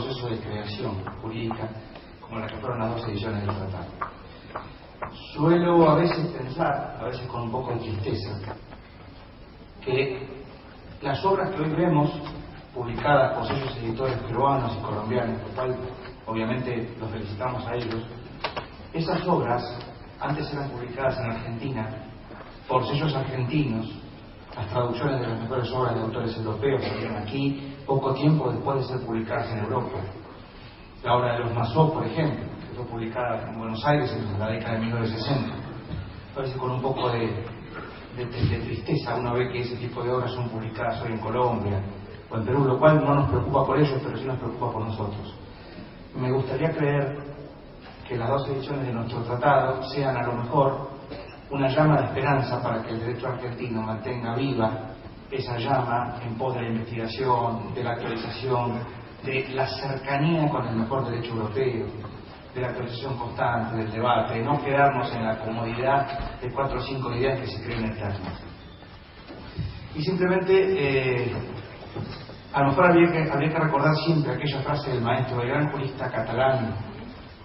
proceso de creación jurídica como la que fueron las 2 ediciones del tratado. Suelo a veces pensar, a veces con un poco de tristeza, que las obras que hoy vemos publicadas por sellos editores peruanos y colombianos, por cual obviamente los felicitamos a ellos, esas obras antes eran publicadas en Argentina por sellos argentinos. Las traducciones de las mejores obras de autores europeos salieron aquí poco tiempo después de ser publicadas en Europa. La obra de los Masó, por ejemplo, que fue publicada en Buenos Aires en la década de 1960. A veces con un poco de tristeza uno ve que ese tipo de obras son publicadas hoy en Colombia o en Perú, lo cual no nos preocupa por ellos, pero sí nos preocupa por nosotros. Me gustaría creer que las 2 ediciones de nuestro tratado sean a lo mejor una llama de esperanza para que el derecho argentino mantenga viva esa llama en pos de la investigación, de la actualización, de la cercanía con el mejor derecho europeo, de la actualización constante, del debate, de no quedarnos en la comodidad de 4 o 5 ideas que se creen eternas. Y simplemente, a lo mejor habría que recordar siempre aquella frase del maestro, del gran jurista catalán,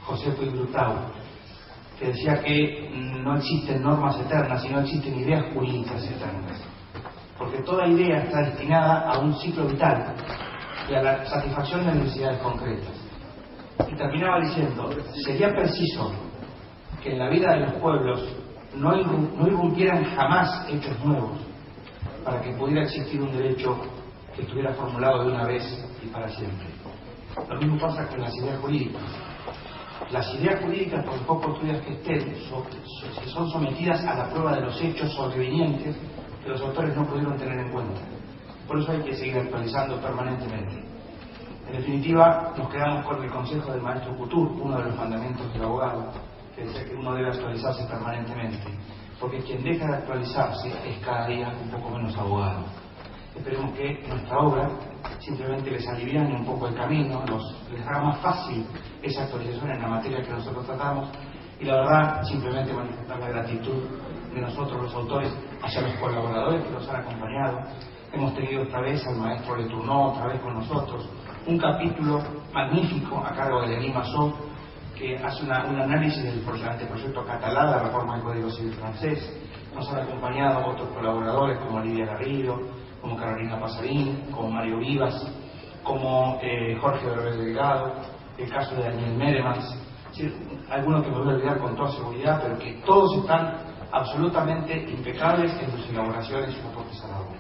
José Puig Brutau, que decía que no existen normas eternas, sino existen ideas jurídicas eternas. Porque toda idea está destinada a un ciclo vital y a la satisfacción de necesidades concretas. Y terminaba diciendo, sería preciso que en la vida de los pueblos no irrumpieran jamás hechos nuevos para que pudiera existir un derecho que estuviera formulado de una vez y para siempre. Lo mismo pasa con las ideas jurídicas. Las ideas jurídicas, por poco estudias que estén, son sometidas a la prueba de los hechos sobrevinientes que los autores no pudieron tener en cuenta. Por eso hay que seguir actualizando permanentemente. En definitiva, nos quedamos con el consejo del maestro Couture, uno de los mandamientos del abogado, que dice que uno debe actualizarse permanentemente, porque quien deja de actualizarse es cada día un poco menos abogado. Esperemos que nuestra obra simplemente les aliviane un poco el camino, les haga más fácil esa actualización en la materia que nosotros tratamos, y la verdad, simplemente manifestar la gratitud de nosotros los autores hacia los colaboradores que nos han acompañado. Hemos tenido esta vez al maestro Letourneau, otra vez con nosotros, un capítulo magnífico a cargo de Denis Masó, que hace un análisis del anteproyecto catalán, la reforma del Código Civil francés. Nos han acompañado otros colaboradores como Lidia Garrido, como Carolina Pasarín, como Mario Vivas, como Jorge Dorrel Delgado, el caso de Daniel Meremans, es decir, algunos que me voy a olvidar con toda seguridad, pero que todos están absolutamente impecables en sus elaboraciones y sus aportes a la obra.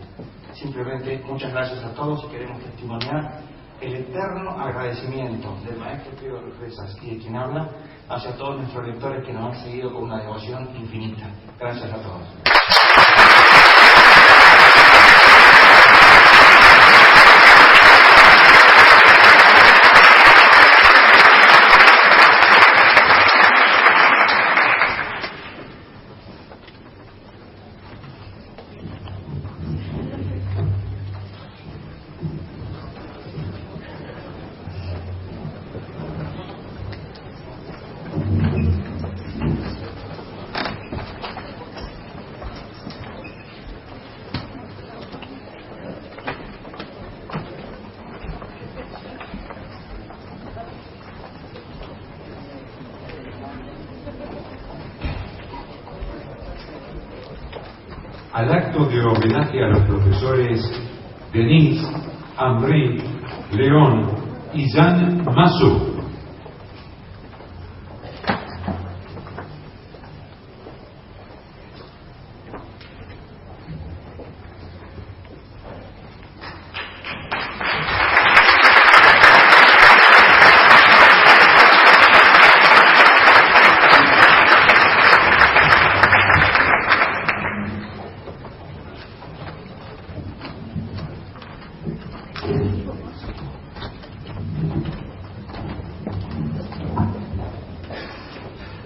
Simplemente muchas gracias a todos y queremos testimoniar el eterno agradecimiento del maestro Pedro Fresas y de quien habla hacia todos nuestros lectores que nos han seguido con una devoción infinita. Gracias a todos. Al acto de homenaje a los profesores Denis, Henri, Léon y Jean Masó.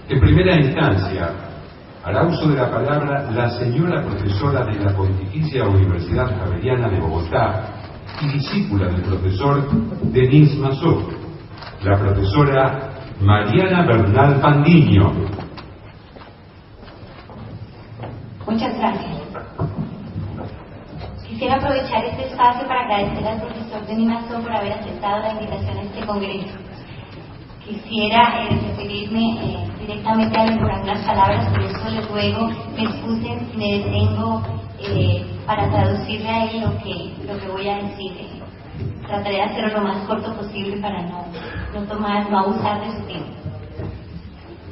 En primera instancia, hará uso de la palabra la señora profesora de la Pontificia Universidad Javeriana de Bogotá y discípula del profesor Denis Masó, la profesora Mariana Bernal Pandiño. Muchas gracias. Quisiera aprovechar este espacio para agradecer al profesor Denis Masson por haber aceptado la invitación a este congreso. Quisiera referirme directamente a él por algunas palabras, por eso les ruego me excusen si me detengo para traducirle a él lo que voy a decir. Trataré de hacerlo lo más corto posible para no abusar de su tiempo.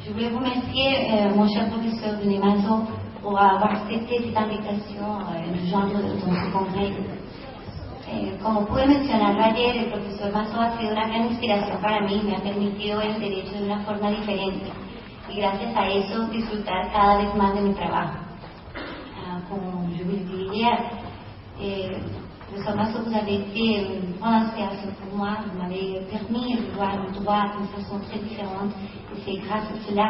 Je voulais vous remercier, mon cher professeur Denis Masson, pour avoir accepté cette invitation de joindre dans ce congrès. Como pude mencionarlo ayer, el profesor Masson ha sido una gran inspiración para mí, me ha permitido ver el derecho de una forma diferente y gracias a eso disfrutar cada vez más de mi trabajo. Como je vous le dis hier, professeur Masson, vous avez été une grande inspiration pour moi, vous m'avez permis de voir le droit d'une façon très différente et c'est grâce à cela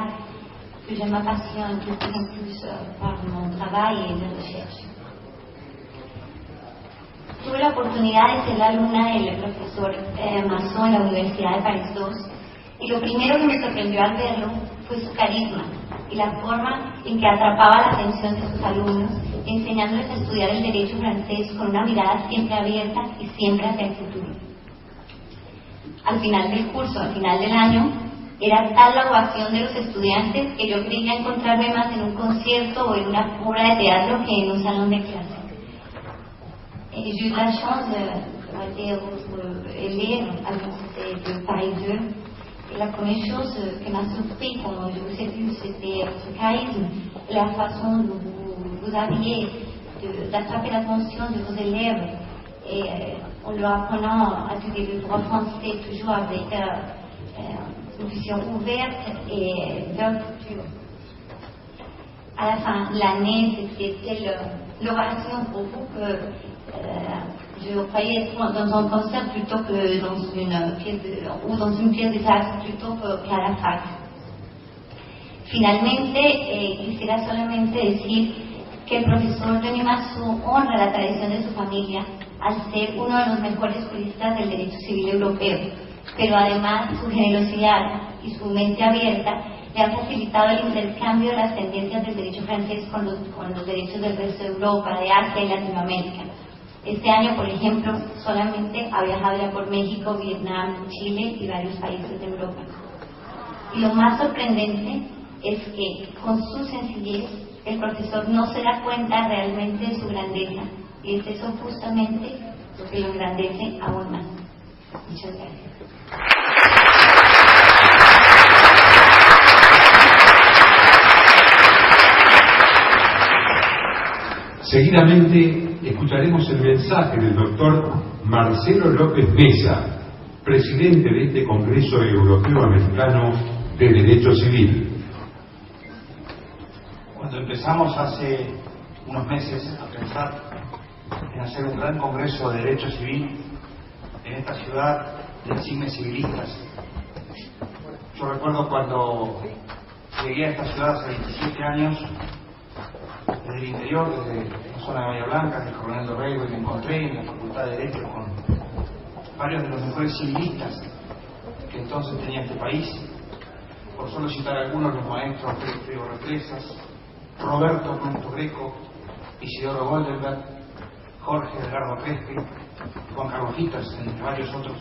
que je m'appassionne de plus en plus par mon travail et mes recherches. Tuve la oportunidad de ser la alumna del profesor Masson en la Universidad de París II y lo primero que me sorprendió al verlo fue su carisma y la forma en que atrapaba la atención de sus alumnos, enseñándoles a estudiar el derecho francés con una mirada siempre abierta y siempre hacia el futuro. Al final del curso, al final del año, era tal la ovación de los estudiantes que yo creía encontrarme más en un concierto o en una obra de teatro que en un salón de clase. Et j'ai eu la chance d'être votre élève à l'université de Paris 2. Et la première chose qui m'a surpris quand je vous ai vu, c'était ce charisme et la façon dont vous aviez d'attraper l'attention de vos élèves et en leur apprenant à étudier le droit français toujours avec une vision ouverte et vers le futur. À la fin de l'année, c'était l'oration pour vous que je croyais être dans un concert plutôt que dans une pièce de théâtre plutôt qu'à la fac. Finalmente, quisiera solamente decir que el profesor Denis Masson honra la tradición de su familia al ser uno de los mejores juristas del derecho civil europeo, pero además su generosidad y su mente abierta le han facilitado el intercambio de las tendencias del derecho francés con los derechos del resto de Europa, de Asia y Latinoamérica. Este año, por ejemplo, solamente ha viajado ya por México, Vietnam, Chile y varios países de Europa. Y lo más sorprendente es que con su sencillez el profesor no se da cuenta realmente de su grandeza y es eso justamente lo que lo engrandece aún más. Muchas gracias. Seguidamente escucharemos el mensaje del doctor Marcelo López Mesa, presidente de este Congreso Europeo Americano de Derecho Civil. Cuando empezamos hace unos meses a pensar en hacer un gran Congreso de Derecho Civil en esta ciudad de insignes civilistas, yo recuerdo cuando llegué a esta ciudad hace 27 años, desde el interior, desde la zona de Bahía Blanca, desde Coronel Dorrego, y me encontré en la Facultad de Derecho con varios de los mejores civilistas que entonces tenía este país. Por solo citar algunos, los maestros Federico Represas, Roberto Ernesto Greco, Isidoro Goldenberg, Jorge Edgardo Crespi, Juan Carlos Hitas, entre varios otros.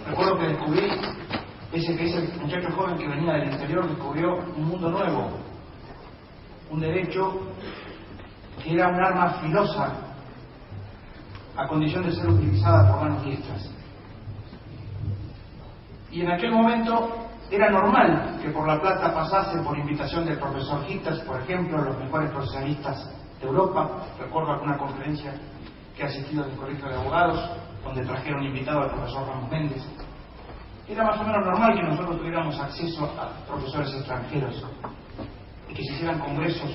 Recuerdo que descubrí ese muchacho joven que venía del interior, descubrió un mundo nuevo, un derecho que era un arma filosa a condición de ser utilizada por manos diestras. Y en aquel momento era normal que por La Plata pasase, por invitación del profesor Hitas, por ejemplo, los mejores procesalistas de Europa. Recuerdo alguna conferencia que he asistido en el Colegio de Abogados, donde trajeron invitado al profesor Ramos Méndez. Era más o menos normal que nosotros tuviéramos acceso a profesores extranjeros y que se hicieran congresos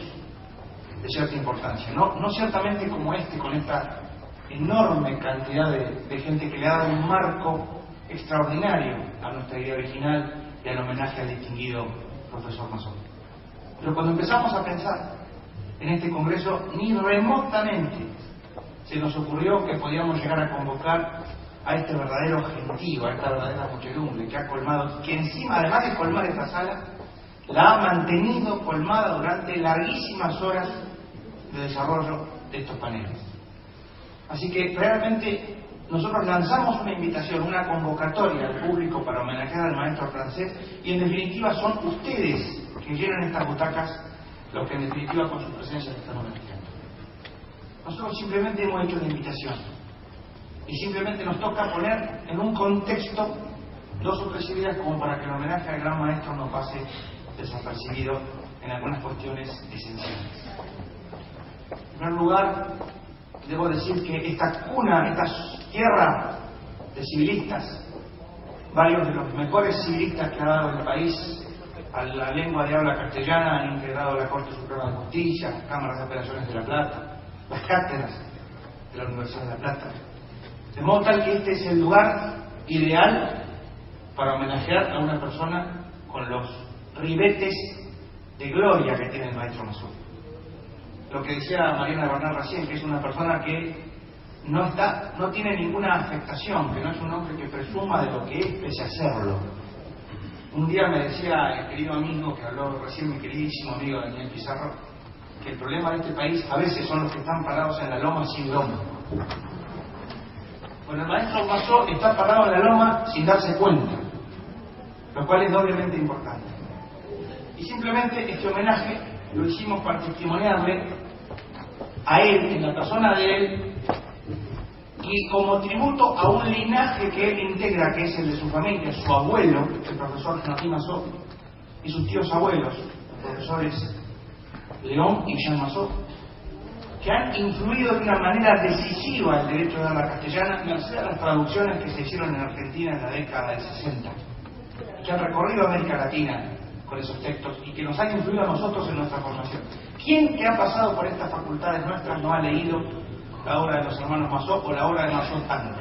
de cierta importancia. No ciertamente como este, con esta enorme cantidad de gente que le ha dado un marco extraordinario a nuestra idea original y al homenaje al distinguido profesor Masson. Pero cuando empezamos a pensar en este congreso, ni remotamente se nos ocurrió que podíamos llegar a convocar a este verdadero gentío, a esta verdadera muchedumbre que ha colmado, que encima, además de colmar esta sala, la ha mantenido colmada durante larguísimas horas de desarrollo de estos paneles. Así que realmente nosotros lanzamos una invitación, una convocatoria al público para homenajear al maestro francés, y en definitiva son ustedes que llenan estas butacas los que en definitiva con su presencia están homenajeando. Nosotros simplemente hemos hecho la invitación y simplemente nos toca poner en un contexto 2 o 3 ideas como para que el homenaje al gran maestro no pase desapercibido en algunas cuestiones esenciales. En primer lugar, debo decir que esta cuna, esta tierra de civilistas, varios de los mejores civilistas que ha dado el país a la lengua de habla castellana han integrado la Corte Suprema de Justicia, las cámaras de apelaciones de La Plata, las cátedras de la Universidad de La Plata. De modo tal que este es el lugar ideal para homenajear a una persona con los ribetes de gloria que tiene el maestro Mazó. Lo que decía Mariana Bernal recién, que es una persona que no tiene ninguna afectación, que no es un hombre que presuma de lo que es pese a serlo. Un día me decía el querido amigo que habló recién, mi queridísimo amigo Daniel Pizarro, que el problema de este país a veces son los que están parados en la loma sin loma. Bueno, el maestro Mazó está parado en la loma sin darse cuenta, lo cual es doblemente importante. Y simplemente este homenaje lo hicimos para testimoniarle a él, en la persona de él, y como tributo a un linaje que él integra, que es el de su familia, su abuelo, el profesor Joaquín Mazó, y sus tíos abuelos, los profesores León y Jean Mazó, que han influido de una manera decisiva el derecho de habla castellana, merced a las traducciones que se hicieron en Argentina en la década del 60, que han recorrido América Latina con esos textos y que nos han influido a nosotros en nuestra formación. ¿Quién que ha pasado por estas facultades nuestras no ha leído la obra de los hermanos Mazó o la obra de Mazó tanto?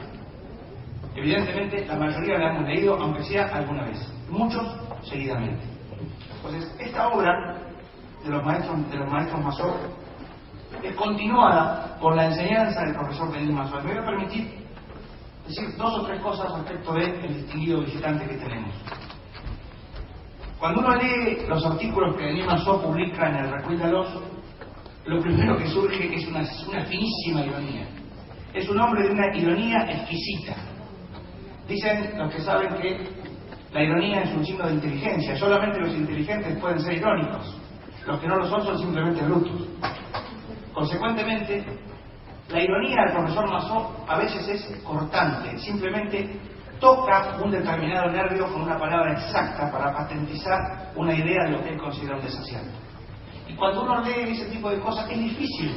Evidentemente la mayoría la hemos leído, aunque sea alguna vez, muchos seguidamente. Entonces, esta obra de los maestros Mazó es continuada por la enseñanza del profesor Denis Mazó. Me voy a permitir decir 2 o 3 cosas respecto del distinguido visitante que tenemos. Cuando uno lee los artículos que Denis Mazó publica en el Recuil del Oso, lo primero que surge es una finísima ironía. Es un hombre de una ironía exquisita. Dicen los que saben que la ironía es un signo de inteligencia. Solamente los inteligentes pueden ser irónicos. Los que no lo son simplemente brutos. Consecuentemente, la ironía del profesor Mazó a veces es cortante. Simplemente toca un determinado nervio con una palabra exacta para patentizar una idea de lo que él considera un desacierto. Y cuando uno lee ese tipo de cosas, es difícil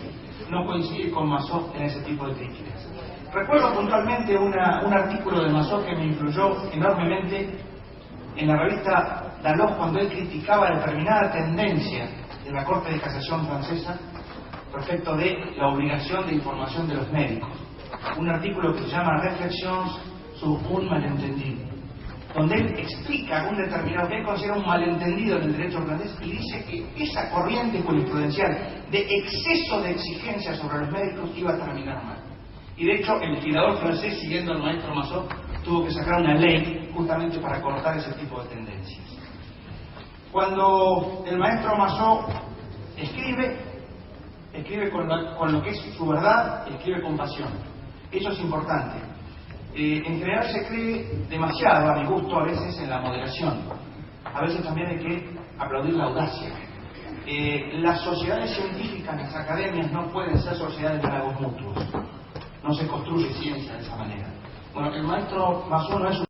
no coincidir con Mazó en ese tipo de críticas. Recuerdo puntualmente un artículo de Mazó que me influyó enormemente en la revista Dalloz, cuando él criticaba determinada tendencia de la Corte de Casación francesa respecto de la obligación de información de los médicos. Un artículo que se llama Reflexions sur un malentendido, donde él explica un determinado que él considera un malentendido en el derecho francés y dice que esa corriente jurisprudencial de exceso de exigencia sobre los médicos iba a terminar mal. Y de hecho el legislador francés, siguiendo al maestro Mazó, tuvo que sacar una ley justamente para cortar ese tipo de tendencias. Cuando el maestro Mazó escribe con lo que es su verdad, escribe con pasión. Eso es importante. En general se cree demasiado, a mi gusto, a veces en la moderación. A veces también hay que aplaudir la audacia. Las sociedades científicas, las academias, no pueden ser sociedades de halagos mutuos. No se construye ciencia de esa manera. Bueno, el maestro Mazó no es